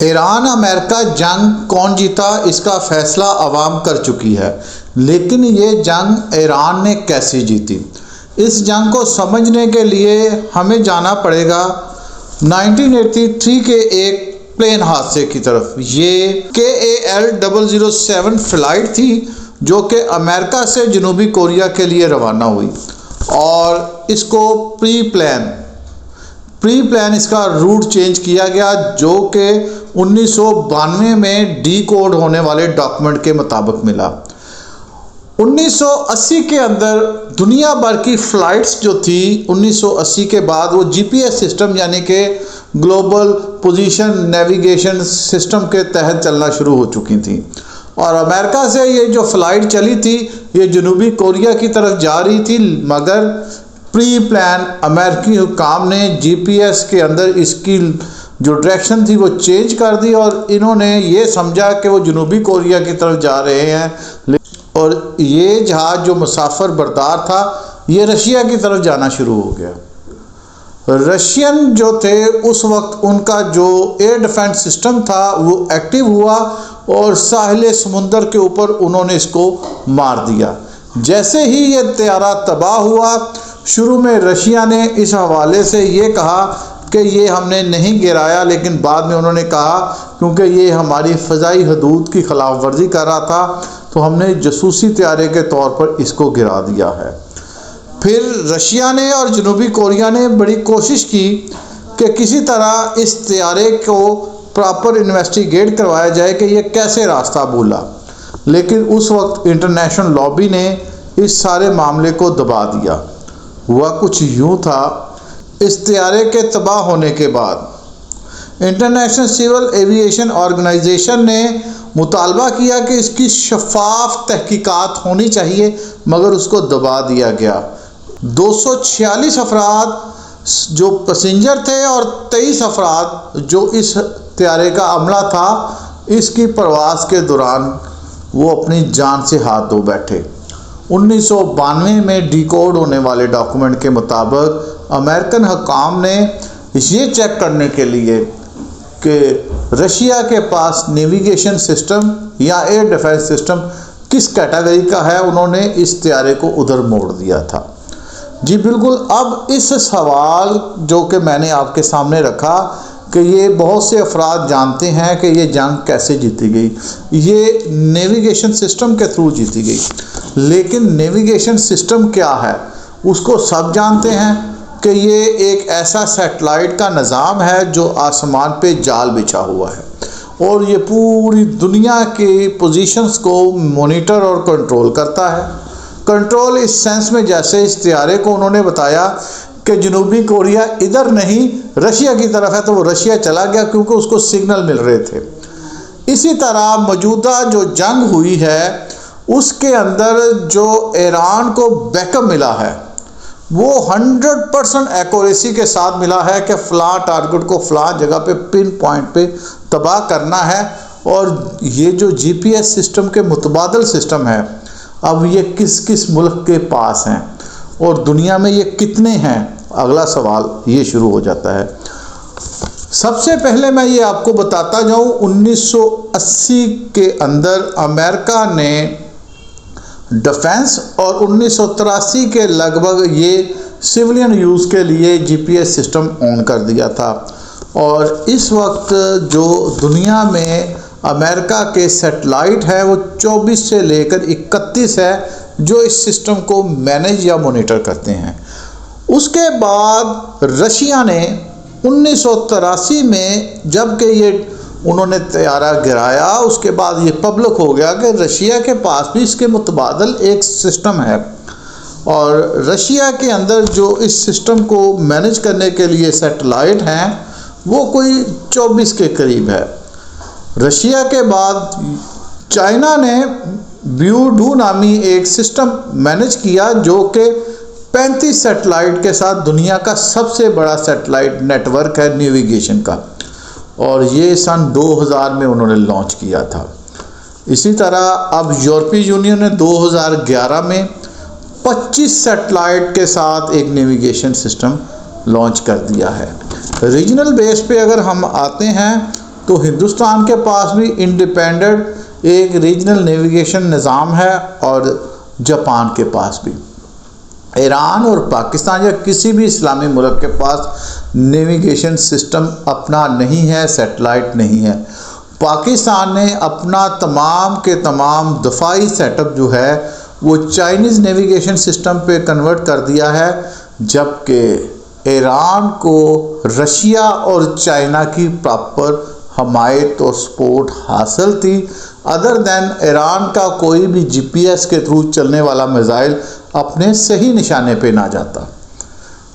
Iran America जंग कौन जीता इसका फैसला अवाम कर चुकी है, लेकिन ये जंग ईरान ने कैसे जीती, इस जंग को समझने के लिए हमें जाना पड़ेगा 1983 के एक प्लेन हादसे की तरफ। ये KAL 007 फ्लाइट थी जो कि अमेरिका से जनूबी कोरिया के लिए रवाना हुई और इसको प्री प्लान इसका रूट चेंज किया गया, जो कि 1992 में डिकोड होने वाले डॉक्यूमेंट के मुताबिक मिला। 1980 के अंदर दुनिया भर की फ़्लाइट्स जो थी 1980 के बाद वो GPS सिस्टम यानी कि ग्लोबल पोजीशन नेविगेशन सिस्टम के तहत चलना शुरू हो चुकी थी और अमेरिका से ये जो फ़्लाइट चली थी ये जनूबी कोरिया की तरफ जा रही थी, मगर प्री प्लान अमेरिकी हुकाम ने GPS के अंदर इसकी जो डायरेक्शन थी वो चेंज कर दी और इन्होंने ये समझा कि वो जनूबी कोरिया की तरफ जा रहे हैं और ये जहाज़ जो मुसाफिर बरदार था ये रशिया की तरफ जाना शुरू हो गया। रशियन जो थे उस वक्त उनका जो एयर डिफेंस सिस्टम था वो एक्टिव हुआ और साहिल समुंदर के ऊपर उन्होंने इसको मार दिया। जैसे ही ये तैयारा तबाह हुआ, शुरू में रशिया ने इस हवाले से ये कहा कि ये हमने नहीं गिराया, लेकिन बाद में उन्होंने कहा क्योंकि ये हमारी फ़ज़ाई हदूद की खिलाफ वर्जी कर रहा था तो हमने जासूसी तैयारे के तौर पर इसको गिरा दिया है। फिर रशिया ने और जनूबी कोरिया ने बड़ी कोशिश की कि किसी तरह इस तैयारे को प्रॉपर इन्वेस्टिगेट करवाया जाए कि ये कैसे रास्ता भूला, लेकिन उस वक्त इंटरनेशनल लॉबी ने इस सारे मामले को दबा दिया। हुआ कुछ यूँ था, इस तैयारे के तबाह होने के बाद इंटरनेशनल सिविल एविएशन ऑर्गेनाइजेशन ने मुतालबा किया कि इसकी शफाफ तहकीकात होनी चाहिए, मगर उसको दबा दिया गया। 246 अफराद जो पैसेंजर थे और 23 अफराद जो इस तैयारे का अमला था, इसकी परवाज़ के दौरान वो अपनी जान से हाथ धो बैठे। 1992 में डिकोड होने वाले डॉक्यूमेंट के मुताबिक अमेरिकन हुकाम ने ये चेक करने के लिए कि रशिया के पास नेविगेशन सिस्टम या एयर डिफेंस सिस्टम किस कैटेगरी का है, उन्होंने इस तैयारे को उधर मोड़ दिया था। जी बिल्कुल। अब इस सवाल जो कि मैंने आपके सामने रखा कि ये बहुत से अफराद जानते हैं कि ये जंग कैसे जीती गई, ये नेविगेशन सिस्टम के थ्रू जीती गई। लेकिन नेविगेशन सिस्टम क्या है उसको सब जानते हैं कि ये एक ऐसा सैटेलाइट का निज़ाम है जो आसमान पे जाल बिछा हुआ है और ये पूरी दुनिया के पोजीशंस को मॉनिटर और कंट्रोल करता है। कंट्रोल इस सेंस में जैसे इस तैयारे को उन्होंने बताया कि जनूबी कोरिया इधर नहीं रशिया की तरफ है तो वो रशिया चला गया क्योंकि उसको सिग्नल मिल रहे थे। इसी तरह मौजूदा जो जंग हुई है उसके अंदर जो ईरान को बैकअप मिला है वो 100% एक्यूरेसी के साथ मिला है कि फ़लाँ टारगेट को फ़लाँ जगह पे पिन पॉइंट पे तबाह करना है। और ये जो GPS सिस्टम के मुतबादल सिस्टम है, अब ये किस किस मुल्क के पास हैं और दुनिया में ये कितने हैं, अगला सवाल ये शुरू हो जाता है। सबसे पहले मैं ये आपको बताता जाऊँ 1980 के अंदर अमेरिका ने डिफेंस और 1983 के लगभग ये सिविलियन यूज़ के लिए GPS सिस्टम ऑन कर दिया था और इस वक्त जो दुनिया में अमेरिका के सैटेलाइट है वो 24 से लेकर 31 है जो इस सिस्टम को मैनेज या मॉनिटर करते हैं। उसके बाद रशिया ने 1983 में जबकि ये उन्होंने तैयारा गिराया, उसके बाद ये पब्लिक हो गया कि रशिया के पास भी इसके मुतबादल एक सिस्टम है और रशिया के अंदर जो इस सिस्टम को मैनेज करने के लिए सैटेलाइट हैं वो कोई 24 के करीब है। रशिया के बाद चाइना ने ब्यूडू नामी एक सिस्टम मैनेज किया जो कि 35 सैटेलाइट के साथ दुनिया का सबसे बड़ा सैटेलाइट नेटवर्क है नेविगेशन का और ये सन 2000 में उन्होंने लॉन्च किया था। इसी तरह अब यूरोपीय यूनियन ने 2011 में 25 सैटेलाइट के साथ एक नेविगेशन सिस्टम लॉन्च कर दिया है। रीजनल बेस पे अगर हम आते हैं तो हिंदुस्तान के पास भी इंडिपेंडेंट एक रीजनल नेविगेशन निज़ाम है और जापान के पास भी। ईरान और पाकिस्तान या किसी भी इस्लामी मुल्क के पास नेविगेशन सिस्टम अपना नहीं है, सैटेलाइट नहीं है। पाकिस्तान ने अपना तमाम के तमाम दफाई सेटअप जो है वो चाइनीज़ नेविगेशन सिस्टम पे कन्वर्ट कर दिया है, जबकि ईरान को रशिया और चाइना की प्रॉपर हमायत और सपोर्ट हासिल थी। अदर दैन ईरान का कोई भी जीपीएस के थ्रू चलने वाला मिसाइल अपने सही निशाने पे ना जाता।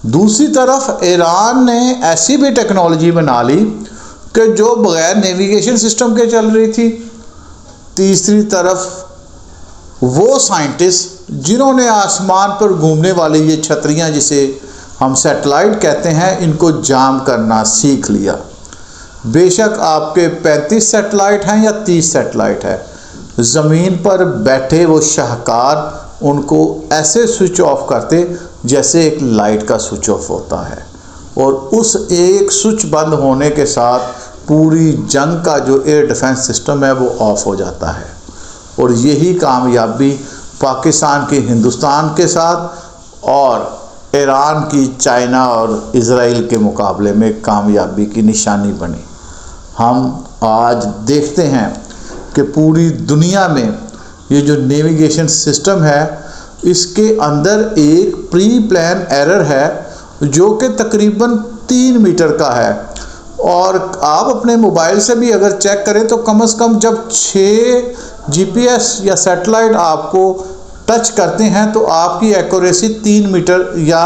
दूसरी तरफ ईरान ने ऐसी भी टेक्नोलॉजी बना ली कि जो बगैर नेविगेशन सिस्टम के चल रही थी। तीसरी तरफ वो साइंटिस्ट जिन्होंने आसमान पर घूमने वाली ये छतरियां जिसे हम सैटेलाइट कहते हैं, इनको जाम करना सीख लिया। बेशक आपके 35 सैटेलाइट हैं या 30 सैटेलाइट है, ज़मीन पर बैठे वो शाहकार उनको ऐसे स्विच ऑफ करते जैसे एक लाइट का स्विच ऑफ होता है, और उस एक स्विच बंद होने के साथ पूरी जंग का जो एयर डिफेंस सिस्टम है वो ऑफ हो जाता है। और यही कामयाबी पाकिस्तान की हिंदुस्तान के साथ और ईरान की चाइना और इज़राइल के मुकाबले में कामयाबी की निशानी बनी। हम आज देखते हैं कि पूरी दुनिया में ये जो नेविगेशन सिस्टम है इसके अंदर एक प्री प्लान एरर है जो कि तकरीबन 3 मीटर का है, और आप अपने मोबाइल से भी अगर चेक करें तो कम से कम जब 6 जीपीएस या सैटेलाइट आपको टच करते हैं तो आपकी एक्यूरेसी 3 मीटर या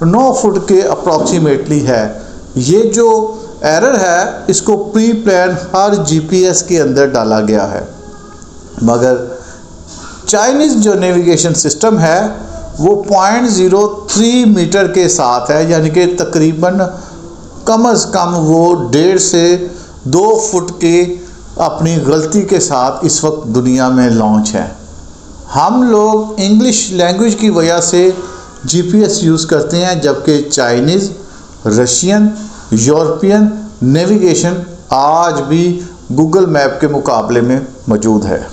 9 फुट के अप्रॉक्सीमेटली है। ये जो एरर है इसको प्री प्लान हर जीपीएस के अंदर डाला गया है, मगर चाइनीज़ जो नेविगेशन सिस्टम है वो 0.03 मीटर के साथ है, यानी कि तकरीबन कम से कम वो 1.5 से 2 फुट के अपनी गलती के साथ इस वक्त दुनिया में लॉन्च है। हम लोग इंग्लिश लैंग्वेज की वजह से जीपीएस यूज़ करते हैं, जबकि चाइनीज़, रशियन, यूरोपियन नेविगेशन आज भी गूगल मैप के मुकाबले में मौजूद है।